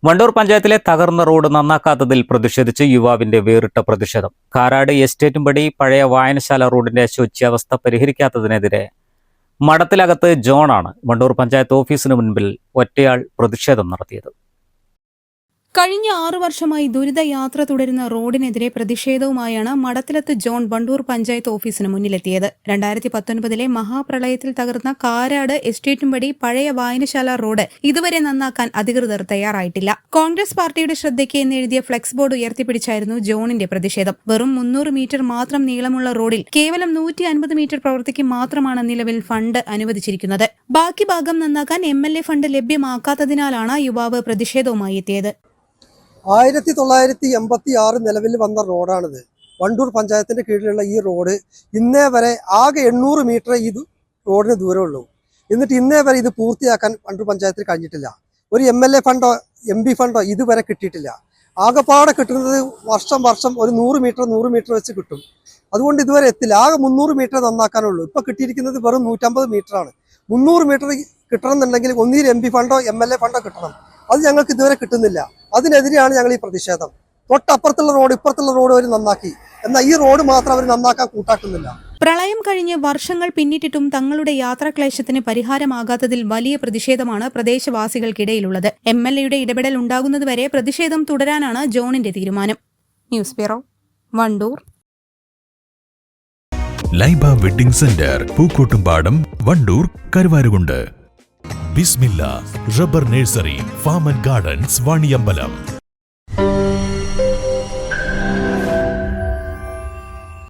വണ്ടൂർ പഞ്ചായത്തിലെ തകർന്ന റോഡ് നന്നാക്കാത്തതിൽ പ്രതിഷേധിച്ച് യുവാവിന്റെ വേറിട്ട പ്രതിഷേധം. കാരാട് എസ്റ്റേറ്റുംപടി പഴയ വായനശാല റോഡിന്റെ ശോച്യാവസ്ഥ പരിഹരിക്കാത്തതിനെതിരെ മഠത്തിലകത്ത് ജോണാണ് വണ്ടൂർ പഞ്ചായത്ത് ഓഫീസിന് മുൻപിൽ ഒറ്റയാൾ പ്രതിഷേധം നടത്തിയത്. കഴിഞ്ഞ 6 വർഷമായി ദുരിതയാത്ര തുടരുന്ന റോഡിനെതിരെ പ്രതിഷേധവുമായാണ് മഠത്തിലത്ത് ജോൺ വണ്ടൂർ പഞ്ചായത്ത് ഓഫീസിന് മുന്നിലെത്തിയത്. 2019 മഹാപ്രളയത്തിൽ തകർന്ന കാരാട് എസ്റ്റേറ്റുംപടി പഴയ വായനശാല റോഡ് ഇതുവരെ നന്നാക്കാൻ അധികൃതർ തയ്യാറായിട്ടില്ല. കോൺഗ്രസ് പാർട്ടിയുടെ ശ്രദ്ധയ്ക്ക് എന്നെഴുതിയ ഫ്ലെക്സ് ബോർഡ് ഉയർത്തിപ്പിടിച്ചായിരുന്നു ജോണിന്റെ പ്രതിഷേധം. വെറും 300 മീറ്റർ മാത്രം നീളമുള്ള റോഡിൽ കേവലം 150 മീറ്റർ പ്രവൃത്തിക്ക് മാത്രമാണ് നിലവിൽ ഫണ്ട് അനുവദിച്ചിരിക്കുന്നത്. ബാക്കി ഭാഗം നന്നാക്കാൻ MLA ഫണ്ട് ലഭ്യമാക്കാത്തതിനാലാണ് യുവാവ് പ്രതിഷേധവുമായി എത്തിയത്. 1986 നിലവിൽ വന്ന റോഡാണിത്. വണ്ടൂർ പഞ്ചായത്തിന്റെ കീഴിലുള്ള ഈ റോഡ് ഇന്നേ വരെ ആകെ 800 മീറ്റർ ഈ റോഡിന് ദൂരമുള്ളൂ. എന്നിട്ട് ഇന്നേ വരെ ഇത് പൂർത്തിയാക്കാൻ വണ്ടൂർ പഞ്ചായത്തിൽ കഴിഞ്ഞിട്ടില്ല. ഒരു MLA ഫണ്ടോ MP ഫണ്ടോ ഇതുവരെ കിട്ടിയിട്ടില്ല. ആകെപ്പാടെ കിട്ടുന്നത് വർഷം ഒരു 100 മീറ്റർ വെച്ച് കിട്ടും. അതുകൊണ്ട് ഇതുവരെ എത്തില്ല. ആകെ 300 മീറ്റർ നന്നാക്കാനുള്ളൂ. ഇപ്പൊ കിട്ടിയിരിക്കുന്നത് വെറും 150 മീറ്ററാണ്. 300 മീറ്റർ കിട്ടണമെന്നുണ്ടെങ്കിൽ ഒന്നിൽ MP ഫണ്ടോ MLA ഫണ്ടോ കിട്ടണം. അത് ഞങ്ങൾക്ക് ഇതുവരെ കിട്ടുന്നില്ല. അതിനെതിരെയാണ് ഞങ്ങൾ ഈ പ്രതിഷേധം. തൊട്ടപ്പുറത്തുള്ള റോഡ് ഇപ്പുറത്തുള്ള റോഡ് അവർ നന്നാക്കി, എന്നാൽ ഈ റോഡ് മാത്രം അവർ നന്നാക്കാൻ കൂട്ടാക്കുന്നില്ല. പ്രളയം കഴിഞ്ഞ് വർഷങ്ങൾ പിന്നിട്ടിട്ടും തങ്ങളുടെ യാത്രാക്ലേശത്തിന് പരിഹാരമാകാത്തതിൽ വലിയ പ്രതിഷേധമാണ് പ്രദേശവാസികൾക്കിടയിലുള്ളത്. MLAയുടെ ഇടപെടൽ ഉണ്ടാകുന്നതുവരെ പ്രതിഷേധം തുടരാനാണ് ജോണിന്റെ തീരുമാനം. News bureau, Wandoor. Laiba wedding centre, Pookkottumpadam, Wandoor, Karuvarakundu. Bismillah rubber nursery, farm and gardens, Vaniyambalam.